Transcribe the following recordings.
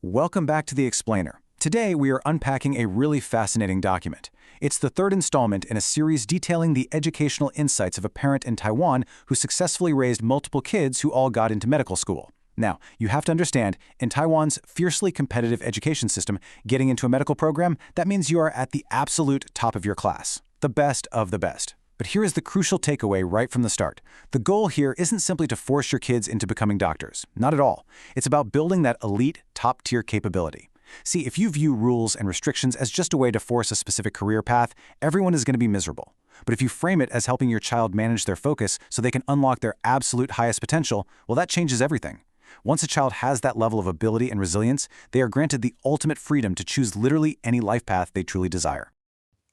Welcome back to The Explainer. Today, we are unpacking a really fascinating document. It's the third installment in a series detailing the educational insights of a parent in Taiwan who successfully raised multiple kids who all got into medical school. Now, you have to understand, in Taiwan's fiercely competitive education system, getting into a medical program, that means you are at the absolute top of your class, the best of the best. But here is the crucial takeaway right from the start. The goal here isn't simply to force your kids into becoming doctors. Not at all. It's about building that elite, top-tier capability. See, if you view rules and restrictions as just a way to force a specific career path, everyone is going to be miserable. But if you frame it as helping your child manage their focus so they can unlock their absolute highest potential, well, that changes everything. Once a child has that level of ability and resilience, they are granted the ultimate freedom to choose literally any life path they truly desire.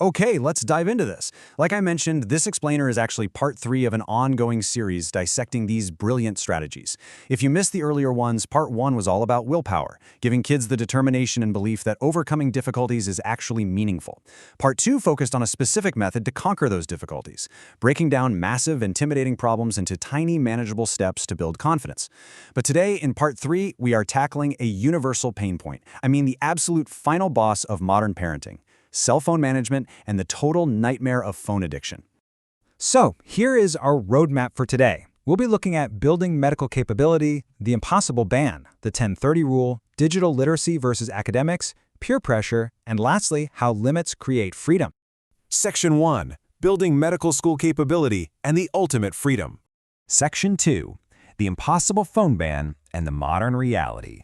Okay, let's dive into this. Like I mentioned, this explainer is actually part 3 of an ongoing series dissecting these brilliant strategies. If you missed the earlier ones, part 1 was all about willpower, giving kids the determination and belief that overcoming difficulties is actually meaningful. Part 2 focused on a specific method to conquer those difficulties, breaking down massive, intimidating problems into tiny, manageable steps to build confidence. But today, in part 3, we are tackling a universal pain point. I mean, the absolute final boss of modern parenting. Cell phone management, and the total nightmare of phone addiction. So, here is our roadmap for today. We'll be looking at building medical capability, the impossible ban, the 10-30 rule, digital literacy versus academics, peer pressure, and lastly, how limits create freedom. Section 1. Building medical school capability and the ultimate freedom. Section 2. The impossible phone ban and the modern reality.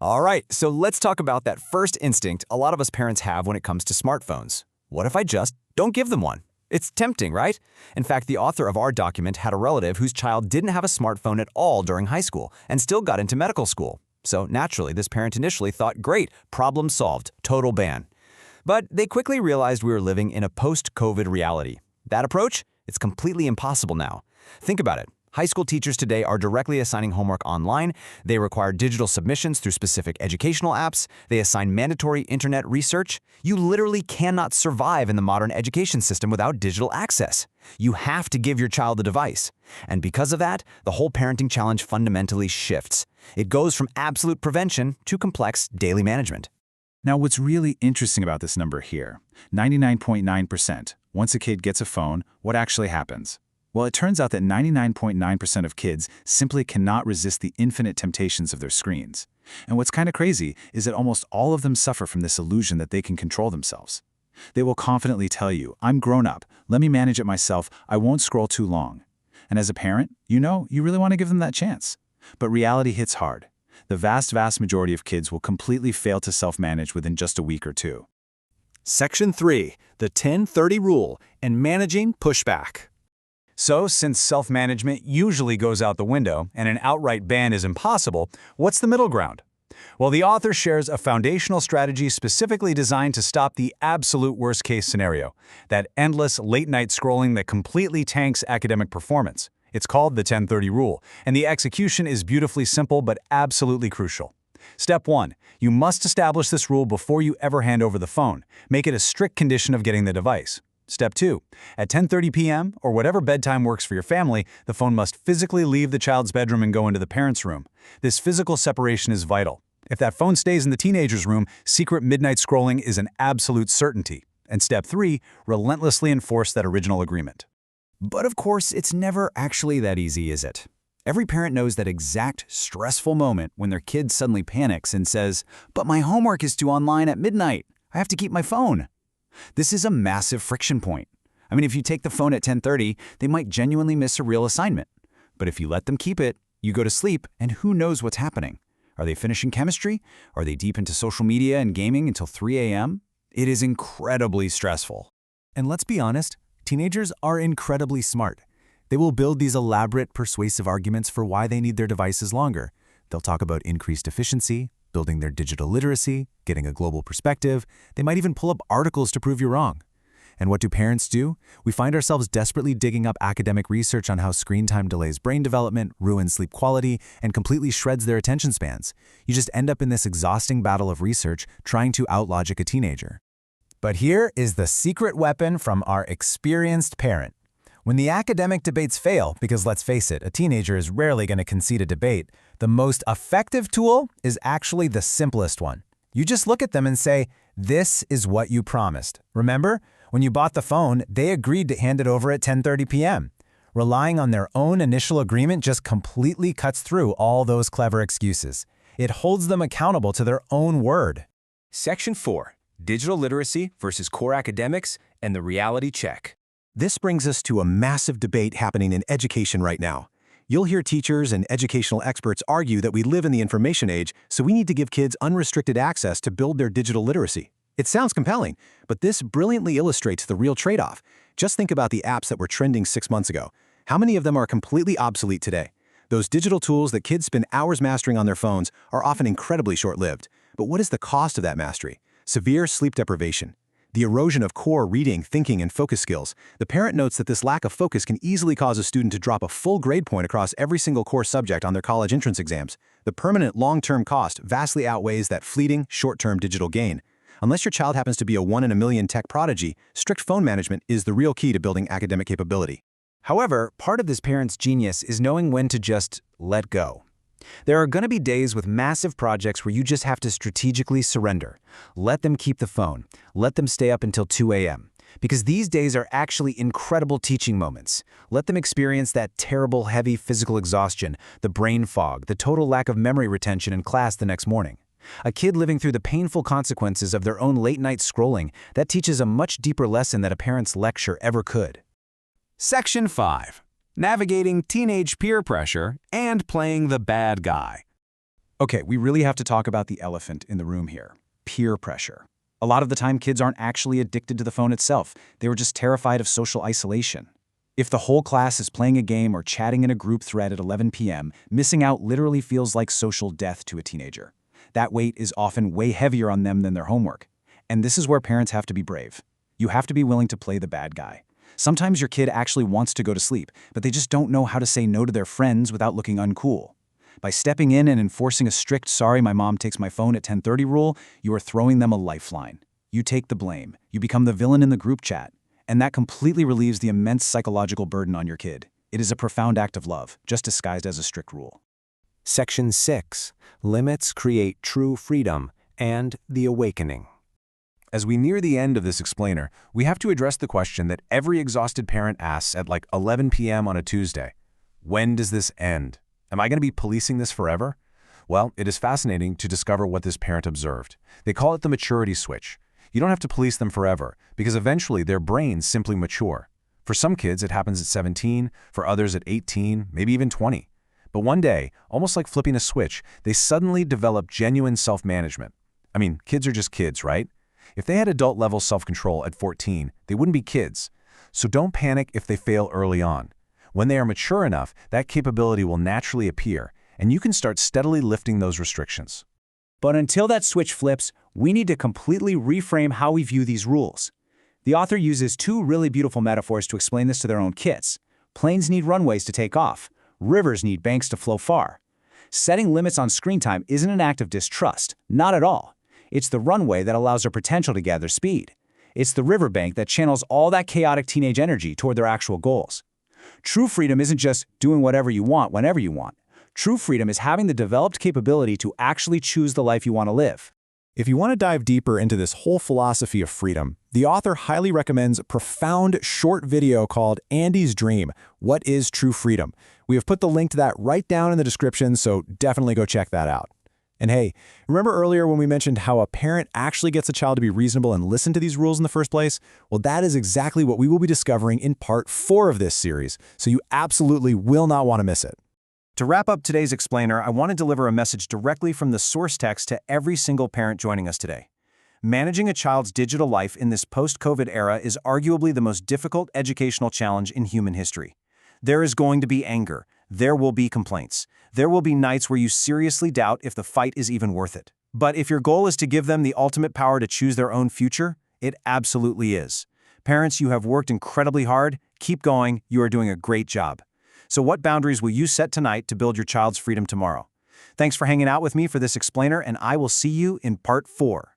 All right, so let's talk about that first instinct a lot of us parents have when it comes to smartphones. What if I just don't give them one? It's tempting, right? In fact, the author of our document had a relative whose child didn't have a smartphone at all during high school and still got into medical school. So naturally, this parent initially thought, great, problem solved, total ban. But they quickly realized we were living in a post-COVID reality. That approach? It's completely impossible now. Think about it. High school teachers today are directly assigning homework online, they require digital submissions through specific educational apps, they assign mandatory internet research. You literally cannot survive in the modern education system without digital access. You have to give your child a device. And because of that, the whole parenting challenge fundamentally shifts. It goes from absolute prevention to complex daily management. Now, what's really interesting about this number here, 99.9%, once a kid gets a phone, what actually happens? Well, it turns out that 99.9% of kids simply cannot resist the infinite temptations of their screens. And what's kind of crazy is that almost all of them suffer from this illusion that they can control themselves. They will confidently tell you, I'm grown up, let me manage it myself, I won't scroll too long. And as a parent, you really want to give them that chance. But reality hits hard. The vast majority of kids will completely fail to self-manage within just a week or two. Section 3. The 10-30 rule and managing pushback. So, since self-management usually goes out the window and an outright ban is impossible, what's the middle ground? Well, the author shares a foundational strategy specifically designed to stop the absolute worst-case scenario, that endless late-night scrolling that completely tanks academic performance. It's called the 10-30 rule, and the execution is beautifully simple but absolutely crucial. Step 1. You must establish this rule before you ever hand over the phone. Make it a strict condition of getting the device. Step 2. At 10:30 p.m., or whatever bedtime works for your family, the phone must physically leave the child's bedroom and go into the parent's room. This physical separation is vital. If that phone stays in the teenager's room, secret midnight scrolling is an absolute certainty. And Step 3. Relentlessly enforce that original agreement. But of course, it's never actually that easy, is it? Every parent knows that exact stressful moment when their kid suddenly panics and says, "But my homework is due online at midnight. I have to keep my phone." This is a massive friction point. I mean, if you take the phone at 10:30, they might genuinely miss a real assignment. But if you let them keep it, you go to sleep, and who knows what's happening? Are they finishing chemistry? Are they deep into social media and gaming until 3 a.m.? It is incredibly stressful. And let's be honest, teenagers are incredibly smart. They will build these elaborate, persuasive arguments for why they need their devices longer. They'll talk about increased efficiency, building their digital literacy, getting a global perspective. They might even pull up articles to prove you wrong. And what do parents do? We find ourselves desperately digging up academic research on how screen time delays brain development, ruins sleep quality, and completely shreds their attention spans. You just end up in this exhausting battle of research trying to outlogic a teenager. But here is the secret weapon from our experienced parent. When the academic debates fail, because let's face it, a teenager is rarely going to concede a debate, the most effective tool is actually the simplest one. You just look at them and say, this is what you promised. Remember, when you bought the phone, they agreed to hand it over at 10:30 p.m. Relying on their own initial agreement just completely cuts through all those clever excuses. It holds them accountable to their own word. Section 4. Digital literacy versus core academics and the reality check. This brings us to a massive debate happening in education right now. You'll hear teachers and educational experts argue that we live in the information age, so we need to give kids unrestricted access to build their digital literacy. It sounds compelling, but this brilliantly illustrates the real trade-off. Just think about the apps that were trending 6 months ago. How many of them are completely obsolete today? Those digital tools that kids spend hours mastering on their phones are often incredibly short-lived. But what is the cost of that mastery? Severe sleep deprivation. The erosion of core reading, thinking, and focus skills. The parent notes that this lack of focus can easily cause a student to drop a full grade point across every single core subject on their college entrance exams. The permanent long-term cost vastly outweighs that fleeting, short-term digital gain. Unless your child happens to be a 1 in a million tech prodigy, strict phone management is the real key to building academic capability. However, part of this parent's genius is knowing when to just let go. There are going to be days with massive projects where you just have to strategically surrender. Let them keep the phone. Let them stay up until 2 a.m. Because these days are actually incredible teaching moments. Let them experience that terrible, heavy physical exhaustion, the brain fog, the total lack of memory retention in class the next morning. A kid living through the painful consequences of their own late-night scrolling, that teaches a much deeper lesson than a parent's lecture ever could. Section 5. Navigating teenage peer pressure and playing the bad guy. Okay, we really have to talk about the elephant in the room here. Peer pressure. A lot of the time, kids aren't actually addicted to the phone itself. They were just terrified of social isolation. If the whole class is playing a game or chatting in a group thread at 11 p.m., missing out literally feels like social death to a teenager. That weight is often way heavier on them than their homework. And this is where parents have to be brave. You have to be willing to play the bad guy. Sometimes your kid actually wants to go to sleep, but they just don't know how to say no to their friends without looking uncool. By stepping in and enforcing a strict "sorry, my mom takes my phone at 10:30" rule, you are throwing them a lifeline. You take the blame. You become the villain in the group chat. And that completely relieves the immense psychological burden on your kid. It is a profound act of love, just disguised as a strict rule. Section 6. Limits create true freedom and the awakening. As we near the end of this explainer, we have to address the question that every exhausted parent asks at like 11 p.m. on a Tuesday. When does this end? Am I going to be policing this forever? Well, it is fascinating to discover what this parent observed. They call it the maturity switch. You don't have to police them forever, because eventually their brains simply mature. For some kids, it happens at 17, for others at 18, maybe even 20. But one day, almost like flipping a switch, they suddenly develop genuine self-management. I mean, kids are just kids, right? If they had adult-level self-control at 14, they wouldn't be kids. So don't panic if they fail early on. When they are mature enough, that capability will naturally appear, and you can start steadily lifting those restrictions. But until that switch flips, we need to completely reframe how we view these rules. The author uses 2 really beautiful metaphors to explain this to their own kids. Planes need runways to take off. Rivers need banks to flow far. Setting limits on screen time isn't an act of distrust, not at all. It's the runway that allows their potential to gather speed. It's the riverbank that channels all that chaotic teenage energy toward their actual goals. True freedom isn't just doing whatever you want whenever you want. True freedom is having the developed capability to actually choose the life you want to live. If you want to dive deeper into this whole philosophy of freedom, the author highly recommends a profound short video called Andy's Dream: What is True Freedom? We have put the link to that right down in the description, so definitely go check that out. And hey, remember earlier when we mentioned how a parent actually gets a child to be reasonable and listen to these rules in the first place? Well, that is exactly what we will be discovering in part 4 of this series, so you absolutely will not want to miss it. To wrap up today's explainer, I want to deliver a message directly from the source text to every single parent joining us today. Managing a child's digital life in this post-COVID era is arguably the most difficult educational challenge in human history. There is going to be anger. There will be complaints. There will be nights where you seriously doubt if the fight is even worth it. But if your goal is to give them the ultimate power to choose their own future, it absolutely is. Parents, you have worked incredibly hard. Keep going. You are doing a great job. So what boundaries will you set tonight to build your child's freedom tomorrow? Thanks for hanging out with me for this explainer, and I will see you in part 4.